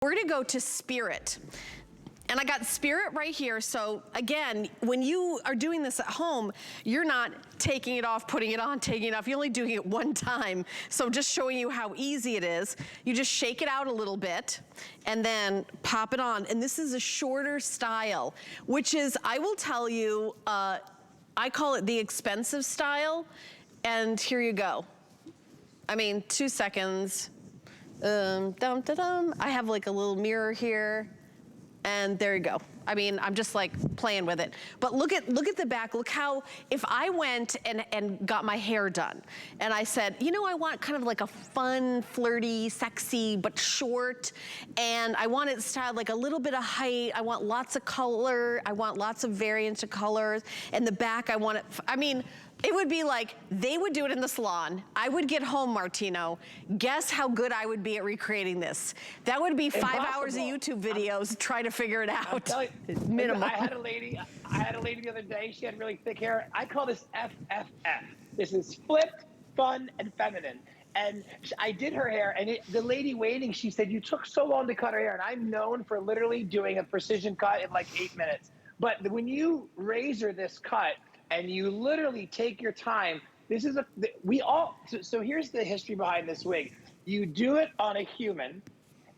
We're gonna go to Spirit. And I got Spirit right here. So again, when you are doing this at home, you're not taking it off, putting it on, taking it off. You're only doing it one time. So just showing you how easy it is. You just shake it out a little bit and then pop it on. And this is a shorter style, which is, I will tell you, I call it the expensive style. And here you go. I mean, 2 seconds. I have like a little mirror here. And there you go. I mean, I'm just like playing with it. But look at the back. Look how, if I went and got my hair done and I said, you know, I want kind of like a fun, flirty, sexy, but short. And I want it styled like a little bit of height. I want lots of color. I want lots of variants of colors. And the back, I want it, I mean, it would be like, they would do it in the salon. I would get home, Martino. Guess how good I would be at recreating this. That would be 5 hours of YouTube videos trying to figure it out. Minimum. I had a lady the other day, she had really thick hair. I call this FFF. This is flipped, fun, and feminine. And I did her hair, and the lady waiting, she said, you took so long to cut her hair. And I'm known for literally doing a precision cut in like 8 minutes. But when you razor this cut, and you literally take your time, this is so here's the history behind this wig. You do it on a human,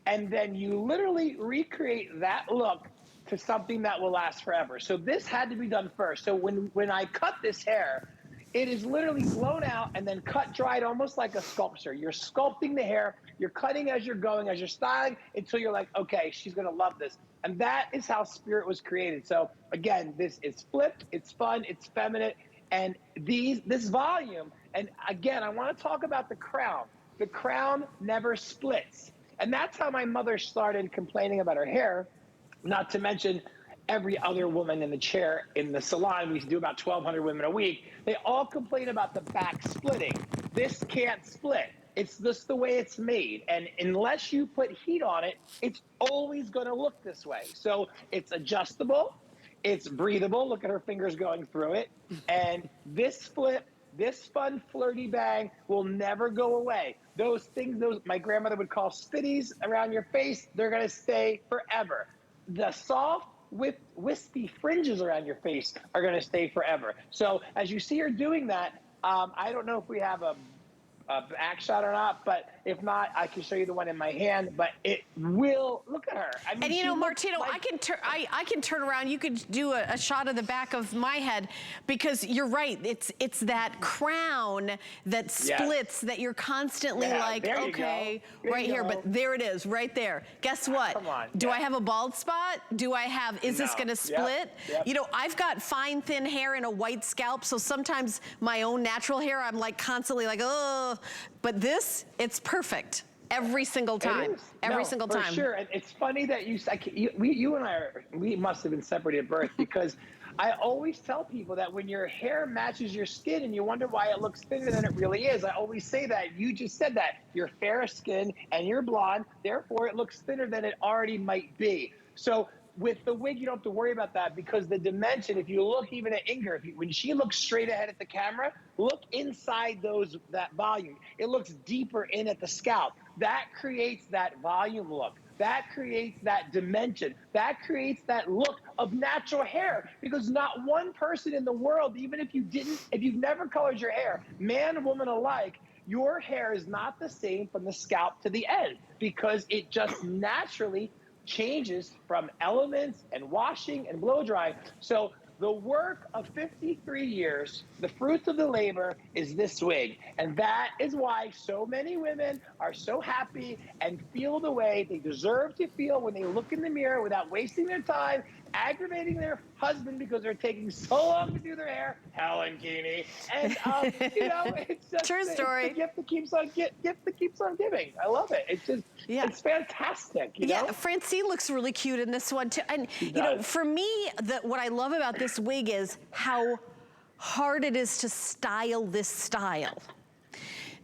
and then you literally recreate that look to something that will last forever. So this had to be done first. So when I cut this hair, it is literally blown out and then cut dried almost like a sculpture. You're sculpting the hair, you're cutting as you're going, as you're styling, until you're like, okay, she's gonna love this. And that is how Spirit was created. So again, this is flipped, it's fun, it's feminine, and this volume, and again, I wanna talk about the crown. The crown never splits. And that's how my mother started complaining about her hair, not to mention every other woman in the chair in the salon. We used to do about 1,200 women a week. They all complain about the back splitting. This can't split. It's just the way it's made. And unless you put heat on it, it's always gonna look this way. So it's adjustable, it's breathable. Look at her fingers going through it. And this flip, this fun, flirty bang will never go away. Those things, my grandmother would call spitties around your face, they're gonna stay forever. The soft, wispy fringes around your face are gonna stay forever. So as you see her doing that, I don't know if we have a back shot or not, but if not, I can show you the one in my hand, but it will, look at her. I mean, and you know, Martino, like, I can turn around, you could do a shot of the back of my head, because you're right, it's that crown that splits, that you're constantly like, okay, right here, but there it is, right there. Guess what? Come on. Do I have a bald spot? Do I have, is this gonna split? You know, I've got fine, thin hair and a white scalp, so sometimes my own natural hair, I'm like constantly like, oh, but this, it's perfect every single time. Every single time. For sure. And it's funny that you and I we must have been separated at birth, because I always tell people that when your hair matches your skin and you wonder why it looks thinner than it really is, I always say that. You just said that. You're fair skin and you're blonde, therefore it looks thinner than it already might be. So with the wig, you don't have to worry about that, because the dimension, if you look even at Inger, when she looks straight ahead at the camera, look inside that volume. It looks deeper in at the scalp. That creates that volume look. That creates that dimension. That creates that look of natural hair, because not one person in the world, even if you've never colored your hair, man, woman alike, your hair is not the same from the scalp to the end, because it just naturally changes from elements and washing and blow drying. So the work of 53 years, the fruits of the labor, is this wig. And that is why so many women are so happy and feel the way they deserve to feel when they look in the mirror without wasting their time, aggravating their husband because they're taking so long to do their hair. Helen Keeney. And, you know, it's just true story. It's the gift that keeps on giving. I love it. It's just, it's fantastic, you know? Francine looks really cute in this one too. And you know, for me, what I love about this wig is how hard it is to style this style.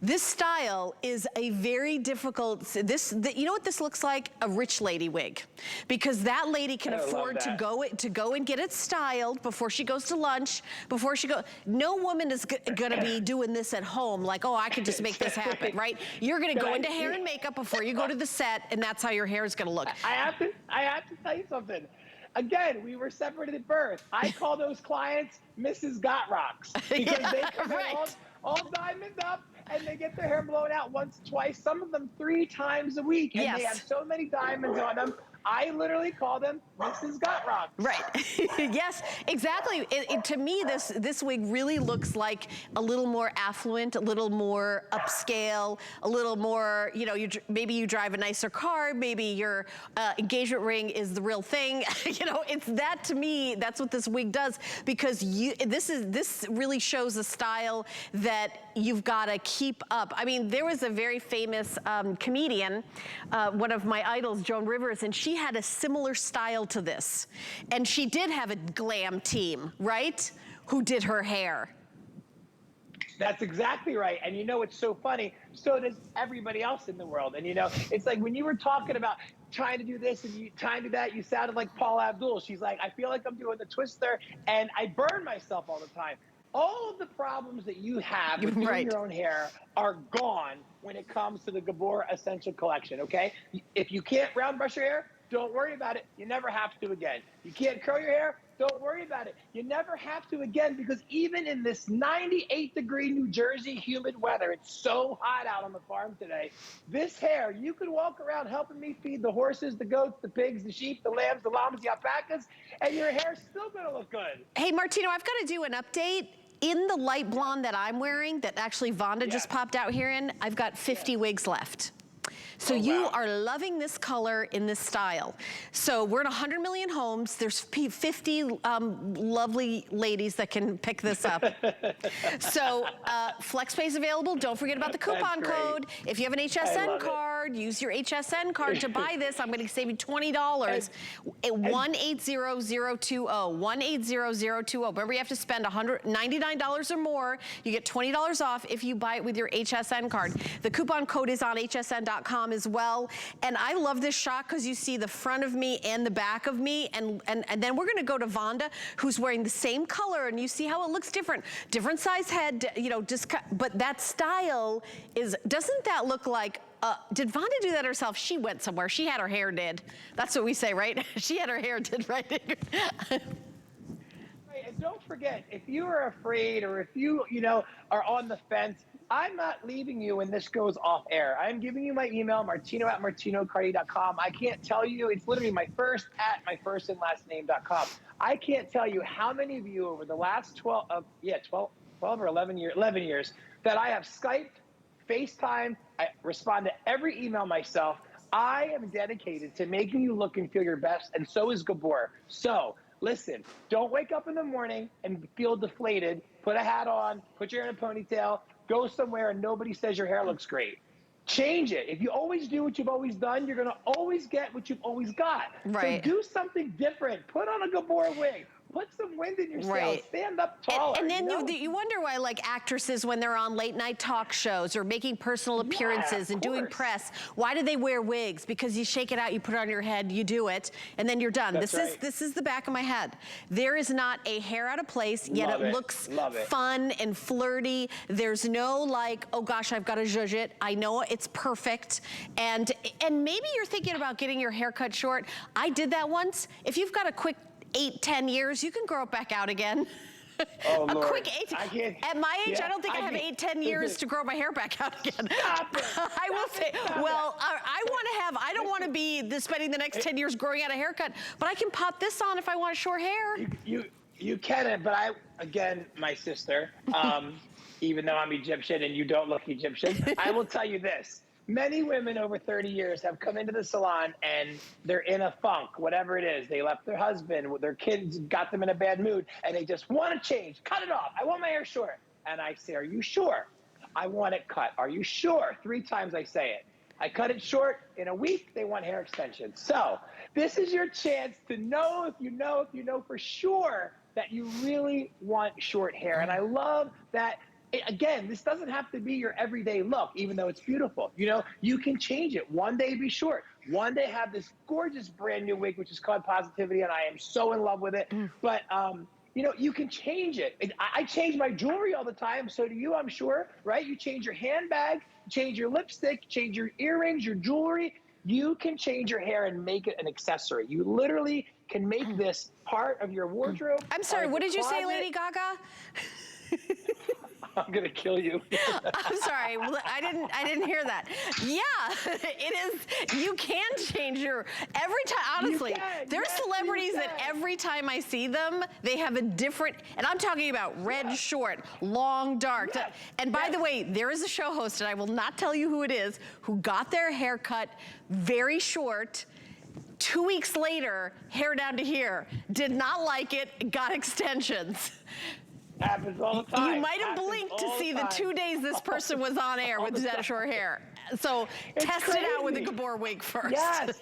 This style is a very difficult, you know what this looks like? A rich lady wig. Because that lady can afford to go and get it styled before she goes to lunch, no woman is gonna be doing this at home like, oh, I can just make this happen, right? You're gonna go into hair and makeup before you go to the set, and that's how your hair is gonna look. I have to tell you something. Again, we were separated at birth. I call those clients Mrs. Got Rocks because they come in all diamond up and they get their hair blown out once, twice, some of them 3 times a week, and they have so many diamonds on them. I literally call them Mrs. Got Rocks. Right. Yes, exactly. To me, this wig really looks like a little more affluent, a little more upscale, a little more, you know, maybe you drive a nicer car, maybe your engagement ring is the real thing. You know, it's that, to me, that's what this wig does, because this really shows a style that you've got to keep up. I mean, there was a very famous comedian, one of my idols, Joan Rivers, and she had a similar style to this. And she did have a glam team, right? Who did her hair. That's exactly right. And you know, it's so funny. So does everybody else in the world. And you know, it's like when you were talking about trying to do this and trying to do that, you sounded like Paula Abdul. She's like, I feel like I'm doing the twister and I burn myself all the time. All of the problems that you have with doing your own hair are gone when it comes to the Gabor Essential Collection, okay? If you can't round brush your hair, don't worry about it. You never have to again. You can't curl your hair? Don't worry about it. You never have to again, because even in this 98-degree New Jersey humid weather, it's so hot out on the farm today, this hair, you could walk around helping me feed the horses, the goats, the pigs, the sheep, the lambs, the llamas, the alpacas, and your hair's still gonna look good. Hey, Martino, I've got to do an update. In the light blonde that I'm wearing, that actually Vonda just popped out here in, I've got 50 wigs left. So you are loving this color in this style. So we're in 100 million homes. There's 50 lovely ladies that can pick this up. So flex pay is available. Don't forget about the coupon code. If you have an HSN card, use your HSN card to buy this. I'm going to save you $20. 180020. 180020. Remember, you have to spend $199 or more. You get $20 off if you buy it with your HSN card. The coupon code is on hsn.com as well. And I love this shot because you see the front of me and the back of me, and then we're gonna go to Vonda, who's wearing the same color, and you see how it looks different. Different size head, you know, but that style is, doesn't that look like, did Vonda do that herself? She went somewhere, she had her hair did. That's what we say, right? She had her hair did, right? And don't forget, if you are afraid or if you know, are on the fence, I'm not leaving you when this goes off air. I'm giving you my email, martino@martinocardi.com. I can't tell you, it's literally my first and last name.com. I can't tell you how many of you over the last 12 or 11 years that I have Skyped, FaceTime, I respond to every email myself. I am dedicated to making you look and feel your best, and so is Gabor. So listen, don't wake up in the morning and feel deflated. Put a hat on, put your hair in a ponytail, go somewhere and nobody says your hair looks great. Change it. If you always do what you've always done, you're gonna always get what you've always got. Right. So do something different. Put on a Gabor wig. Put some wind in your sails. Stand up taller. And then you wonder why, like, actresses, when they're on late night talk shows or making personal appearances and doing press, why do they wear wigs? Because you shake it out, you put it on your head, you do it, and then you're done. This is the back of my head. There is not a hair out of place, yet it looks fun and flirty. There's no like, oh gosh, I've got to zhuzh it. I know it's perfect. And maybe you're thinking about getting your hair cut short. I did that once. If you've got a quick 8-10 years, you can grow it back out again. Oh, a Lord. Quick 8. At my age, I don't think I have 8-10 years to grow my hair back out again. I will say, well, I don't want to be spending the next 10 years growing out a haircut, but I can pop this on if I want short hair. You can, but again, my sister, even though I'm Egyptian and you don't look Egyptian, I will tell you this. Many women over 30 years have come into the salon and they're in a funk, whatever it is. They left their husband, their kids got them in a bad mood, and they just want to change. Cut it off. I want my hair short. And I say, are you sure? I want it cut. Are you sure? 3 times I say it. I cut it short. In a week, they want hair extensions. So this is your chance to know if you know for sure that you really want short hair. And I love that again, this doesn't have to be your everyday look, even though it's beautiful. You know, you can change it. One day be short. One day have this gorgeous brand new wig, which is called Positivity, and I am so in love with it. But you know, you can change it. I change my jewelry all the time. So do you, I'm sure, right? You change your handbag, change your lipstick, change your earrings, your jewelry. You can change your hair and make it an accessory. You literally can make this part of your wardrobe. I'm sorry, what did you say, Lady Gaga? I'm gonna kill you. I'm sorry, I didn't hear that. Yeah, it is. You can change your every time. Honestly, there's celebrities that every time I see them, they have a different. And I'm talking about red short, long dark. And by the way, there is a show host, and I will not tell you who it is, who got their hair cut very short. 2 weeks later, hair down to here. Did not like it. Got extensions. Happens all the time. You might have blinked to see the 2 days this person was on air with that short hair. So test it out with a Gabor wig first. Yes,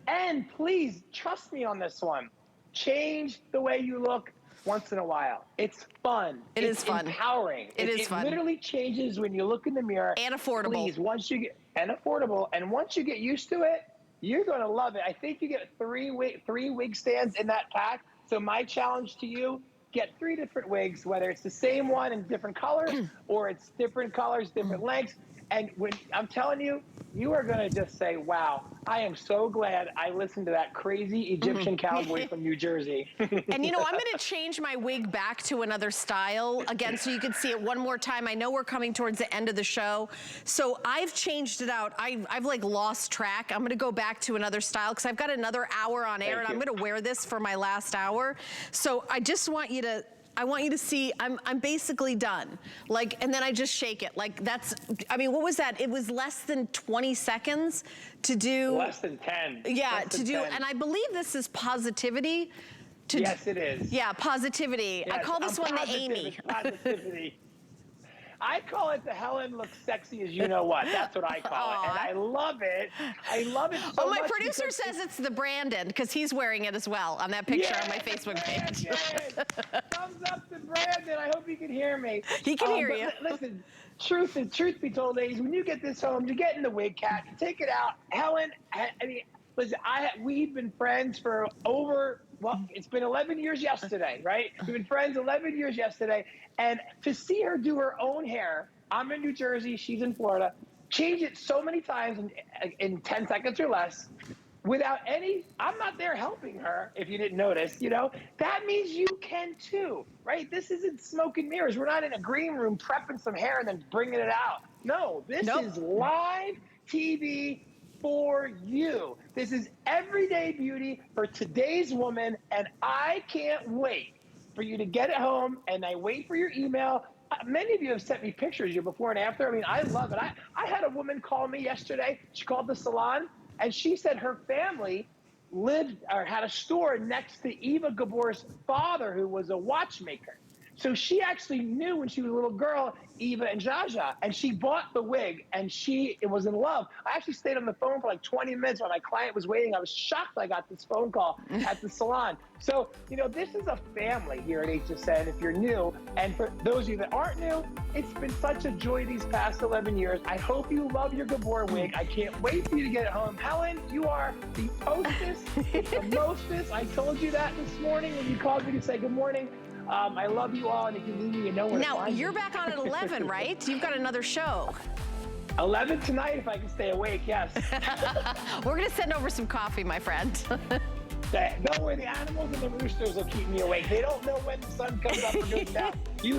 and please trust me on this one. Change the way you look once in a while. It's fun. It's fun. Empowering. It fun. It literally changes when you look in the mirror. And affordable. Please, once you get affordable, and once you get used to it, you're gonna love it. I think you get three wig stands in that pack. So my challenge to you: get 3 different wigs, whether it's the same one in different colors or it's different colors, different lengths. And when I'm telling you, you are going to just say, wow, I am so glad I listened to that crazy Egyptian cowboy from New Jersey. And you know, I'm going to change my wig back to another style again so you can see it one more time. I know we're coming towards the end of the show. So I've changed it out. I've like lost track. I'm going to go back to another style because I've got another hour on air and I'm going to wear this for my last hour. So I just want you to see, I'm basically done. Like, and then I just shake it. Like that's, I mean, what was that? It was less than 20 seconds to do. Less than 10. Yeah, to do, 10. And I believe this is Positivity. Yes, it is. Yeah, Positivity. Yes, I call this one the Amy. Positivity. I call it the Helen looks sexy as you know what. That's what I call it. And I love it. I love it so much. My producer says it's the Brandon because he's wearing it as well on that picture on my Facebook page. Thumbs up to Brandon. I hope he can hear me. He can hear you. Listen, truth be told, ladies, when you get this home, you get in the wig cat, you take it out. Helen, I mean, listen, we've been friends for it's been 11 years yesterday, right? We've been friends 11 years yesterday. And to see her do her own hair, I'm in New Jersey, she's in Florida, change it so many times in 10 seconds or less without I'm not there helping her, if you didn't notice, you know? That means you can too, right? This isn't smoke and mirrors. We're not in a green room prepping some hair and then bringing it out. No, this is live TV for you. This is everyday beauty for today's woman, and I can't wait for you to get it home, and I wait for your email. Many of you have sent me pictures, your before and after. I mean, I love it. I had a woman call me yesterday. She called the salon, and she said her family had a store next to Eva Gabor's father, who was a watchmaker. So she actually knew when she was a little girl, Eva and Jaja, and she bought the wig, and she was in love. I actually stayed on the phone for like 20 minutes while my client was waiting. I was shocked I got this phone call at the salon. So, you know, this is a family here at HSN if you're new. And for those of you that aren't new, it's been such a joy these past 11 years. I hope you love your Gabor wig. I can't wait for you to get it home. Helen, you are the hostess, the mostest. I told you that this morning when you called me to say good morning. I love you all, and if you need me, you know where to find me. Now, you're back on at 11, right? You've got another show. 11 tonight, if I can stay awake, yes. We're going to send over some coffee, my friend. Don't worry, the animals and the roosters will keep me awake. They don't know when the sun comes up or goes down. You